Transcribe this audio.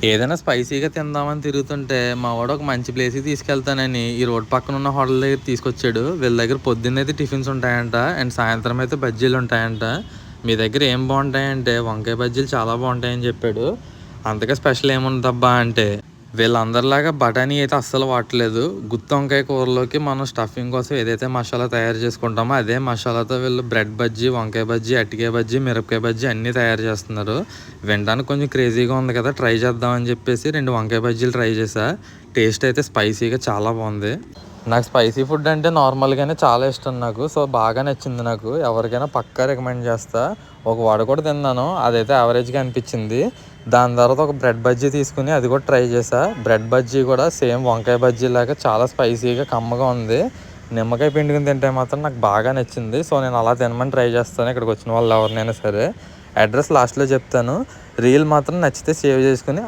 ఏదైనా స్పైసీగా తిందామని తిరుగుతుంటే మా వాడు ఒక మంచి ప్లేస్కి తీసుకెళ్తానని ఈ రోడ్ పక్కన ఉన్న హోటల్ దగ్గర తీసుకొచ్చాడు. వీళ్ళ దగ్గర పొద్దున్న అయితే టిఫిన్స్ ఉంటాయంట అండ్ సాయంత్రం అయితే బజ్జీలు ఉంటాయంట. మీ దగ్గర ఏం బాగుంటాయంటే వంకాయ బజ్జీలు చాలా బాగుంటాయని చెప్పాడు. అంతగా స్పెషల్ ఏముందబ్బా అంటే వీళ్ళందరిలాగా బఠానీ అయితే అస్సలు వాడట్లేదు. గుత్తి వంకాయ కూరలోకి మనం స్టఫింగ్ కోసం ఏదైతే మసాలా తయారు చేసుకుంటామో అదే మసాలాతో వీళ్ళు బ్రెడ్ బజ్జీ, వంకాయ బజ్జీ, అట్టికాయ బజ్జీ, మిరపకాయ బజ్జీ అన్నీ తయారు చేస్తున్నారు. వినడానికి కొంచెం క్రేజీగా ఉంది కదా, ట్రై చేద్దామని చెప్పేసి 2 వంకాయ బజ్జీలు ట్రై చేసా. టేస్ట్ అయితే స్పైసీగా చాలా బాగుంది. నాకు స్పైసీ ఫుడ్ అంటే నార్మల్గానే చాలా ఇష్టం నాకు. సో బాగా నచ్చింది నాకు. ఎవరికైనా పక్కా రికమెండ్ చేస్తా. ఒక వడ కూడా తిన్నాను, అదైతే యావరేజ్గా అనిపించింది. దాని తర్వాత ఒక బ్రెడ్ బజ్జీ తీసుకుని అది కూడా ట్రై చేసా. బ్రెడ్ బజ్జీ కూడా సేమ్ వంకాయ బజ్జీ లాగా చాలా స్పైసీగా కమ్మగా ఉంది. నిమ్మకాయ పిండుకుని తింటే మాత్రం నాకు బాగా నచ్చింది. సో నేను అలా తినమని ట్రై చేస్తాను ఇక్కడికి వచ్చిన వాళ్ళు ఎవరినైనా సరే. అడ్రస్ లాస్ట్లో చెప్తాను. రీల్ మాత్రం నచ్చితే సేవ్ చేసుకుని